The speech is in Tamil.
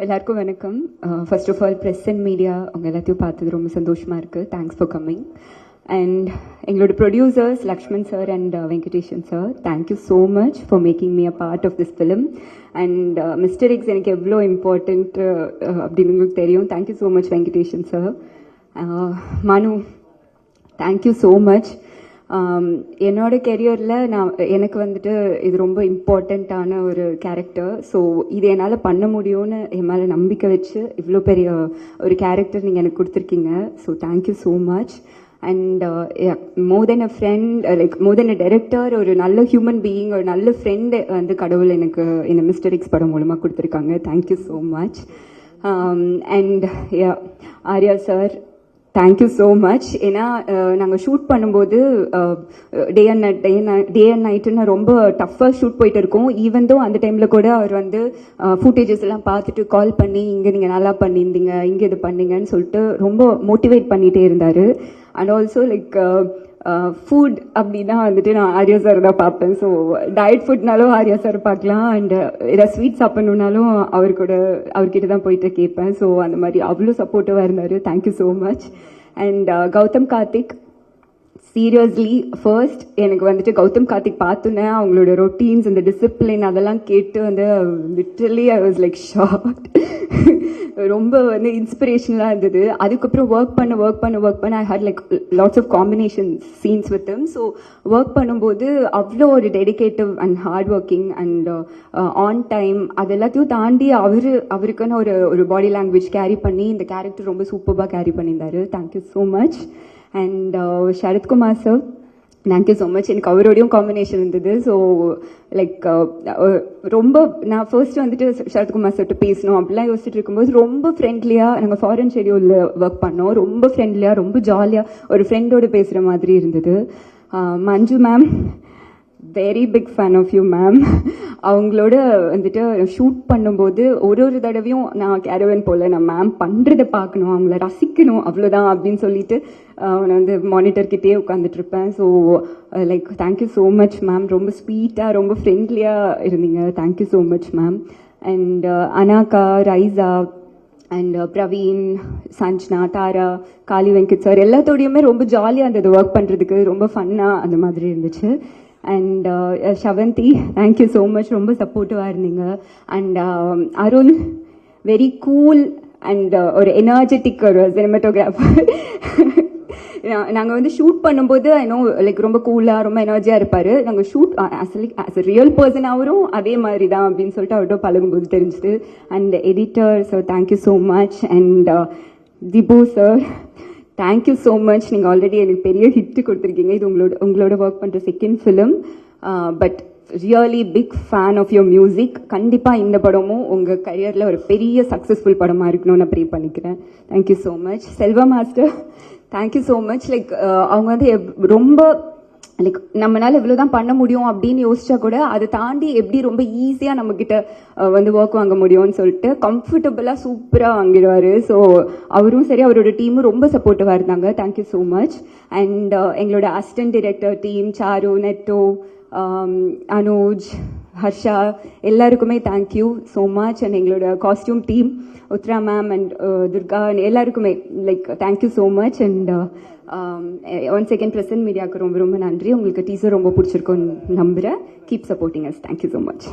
எல்லாருக்கும் வணக்கம். First of all press and media அவங்க எல்லாத்தையும் பார்த்தது ரொம்ப சந்தோஷமாக இருக்குது. Thanks for coming. அண்ட் எங்களோட producers Lakshman sir and Venkatesan sir, thank you so much for making me a part of this film. And mister X எனக்கு எவ்வளோ இம்பார்ட்டண்ட் அப்படின்னு உங்களுக்கு தெரியும். Thank you so much Venkatesan sir. Manu, thank you so much. என்னோட கெரியரில் எனக்கு வந்துட்டு இது ரொம்ப இம்பார்ட்டண்ட்டான ஒரு கேரக்டர். ஸோ இது என்னால் பண்ண முடியும்னு என் மேலே நம்பிக்கை வச்சு இவ்வளோ பெரிய ஒரு கேரக்டர் நீங்கள் எனக்கு கொடுத்துருக்கீங்க. So thank you so much. And more then a friend, like more then a director, ஒரு நல்ல ஹியூமன் பீயிங், ஒரு நல்ல ஃப்ரெண்டு வந்து கடவுள் எனக்கு இந்த மிஸ்டர் எக்ஸ் படம் மூலமாக கொடுத்துருக்காங்க. Thank you so much. And Arya sir, thank you so much. ஏன்னா நாங்கள் ஷூட் பண்ணும்போது டே அண்ட் நைட்டுன்னு ரொம்ப டஃப்பாக ஷூட் போயிட்டு இருக்கோம். ஈவன் தோ அந்த டைமில் கூட அவர் வந்து ஃபுட்டேஜஸ் எல்லாம் பார்த்துட்டு கால் பண்ணி இங்கே நீங்கள் நல்லா பண்ணியிருந்தீங்க, இங்கே இது பண்ணீங்கன்னு சொல்லிட்டு ரொம்ப மோட்டிவேட் பண்ணிகிட்டே இருந்தார். அண்ட் ஆல்சோ லைக் ஃபுட் அப்படின்னா வந்துட்டு நான் ஆர்யா சார் தான் பார்ப்பேன். ஸோ டயட் ஃபுட்னாலும் ஆர்யா சார் பார்க்கலாம். அண்ட் ஏதாவது ஸ்வீட் சாப்பிட்ணுன்னாலும் அவர்கிட்ட தான் போயிட்டு கேட்பேன். ஸோ அந்த மாதிரி அவ்வளோ சப்போர்ட்டிவாக இருந்தார். Thank you so much. And Gautham Karthik, seriously first எனக்கு வந்துட்டு கௌதம் கார்த்திக் பார்த்தோன்னே அவங்களோட ரொட்டீன்ஸ், இந்த டிசிப்ளின் அதெல்லாம் கேட்டு வந்து literally I was like shocked. ரொம்ப வந்து இன்ஸ்பிரேஷனலாக இருந்தது. அதுக்கப்புறம் ஒர்க் பண்ண I had like lots of combination scenes with him. So work பண்ணும்போது அவ்வளோ ஒரு dedicated and hard working and on time, அது எல்லாத்தையும் தாண்டி அவருக்குன்னு ஒரு பாடி லாங்குவேஜ் கேரி பண்ணி இந்த கேரக்டர் ரொம்ப சூப்பராக கேரி பண்ணியிருந்தாரு. Thank you so much. And Sarathkumar sir, thank you so much. எனக்கு அவரோடையும் காம்பினேஷன் இருந்தது. ஸோ லைக் ரொம்ப நான் ஃபர்ஸ்ட் வந்துட்டு சரத்குமார் சார்ட்டு பேசணும் அப்படிலாம் யோசிச்சுட்டு இருக்கும்போது ரொம்ப ஃப்ரெண்ட்லியாக, நாங்கள் ஃபாரின் ஷெடியூலில் ஒர்க் பண்ணோம். ரொம்ப ஃப்ரெண்ட்லியாக, ரொம்ப ஜாலியாக ஒரு ஃப்ரெண்டோடு பேசுகிற மாதிரி இருந்தது. Manju ma'am, very big fan of you ma'am. அவங்களோட வந்துட்டு ஷூட் பண்ணும்போது ஒரு தடவையும் நான் கேரவன் போல் நான் மேம் பண்ணுறதை பார்க்கணும், அவங்கள ரசிக்கணும், அவ்வளோதான் அப்படின்னு சொல்லிட்டு நான் வந்து மானிட்டர்கிட்டே உட்காந்துட்ருப்பேன். So like thank you so much ma'am. ரொம்ப ஸ்வீட்டாக, ரொம்ப ஃப்ரெண்ட்லியாக இருந்தீங்க. Thank you so much ma'am. And Anagha, Raisa and Praveen, Sanjana, Tara, Kali Venkat sir எல்லாத்தோடையுமே ரொம்ப ஜாலியாக இருந்தது ஒர்க் பண்ணுறதுக்கு. ரொம்ப ஃபன்னாக அந்த மாதிரி இருந்துச்சு. And Shavanthi, thank you so much. ரொம்ப சப்போர்ட்டிவாக இருந்தீங்க. And Arun, very cool and ஒரு எனர்ஜெட்டிக் ஒரு சினிமாட்டோகிராஃபர். நாங்கள் வந்து ஷூட் பண்ணும்போது ஐநோ லைக் ரொம்ப கூலாக, ரொம்ப எனர்ஜியாக இருப்பார். நாங்கள் shoot as a real person அவரும் அதே மாதிரி தான் அப்படின்னு சொல்லிட்டு அவர்கிட்ட பழகும்போது தெரிஞ்சுது. And editor sir, thank you so much. And Dhibu sir, thank you so much. நீங்கள் ஆல்ரெடி எனக்கு பெரிய ஹிட்டு கொடுத்துருக்கீங்க. இது உங்களோட ஒர்க் பண்ணுற second film. But really big fan of your music. கண்டிப்பாக இந்த படமும் உங்கள் கரியரில் ஒரு பெரிய சக்ஸஸ்ஃபுல் படமாக இருக்கணும்னு நான் ப்ரே பண்ணிக்கிறேன். Thank you so much. Selva master, thank you so much. Like அவங்க வந்து ரொம்ப லைக் நம்மளால இவ்வளோதான் பண்ண முடியும் அப்படின்னு யோசிச்சா கூட அதை தாண்டி எப்படி ரொம்ப ஈஸியாக நம்மக்கிட்ட வந்து ஒர்க் வாங்க முடியும்னு சொல்லிட்டு கம்ஃபர்டபுளாக சூப்பராக வாங்கிடுவார். ஸோ அவரும் சரி, அவரோட டீமும் ரொம்ப சப்போர்ட்டிவாக இருந்தாங்க. Thank you so much. அண்ட் எங்களோட assistant director team, Charu, Netto, Anuj, Harsha, எல்லாருக்குமே தேங்க்யூ ஸோ மச். அண்ட் எங்களோட costume team, Uthra ma'am and Durga, எல்லாருக்குமே like thank you so much. And one second present மீடியாவுக்கு ரொம்ப ரொம்ப நன்றி. உங்களுக்கு டீசர் ரொம்ப பிடிச்சிருக்குன்னு நம்புகிறேன். Keep supporting us. Thank you so much.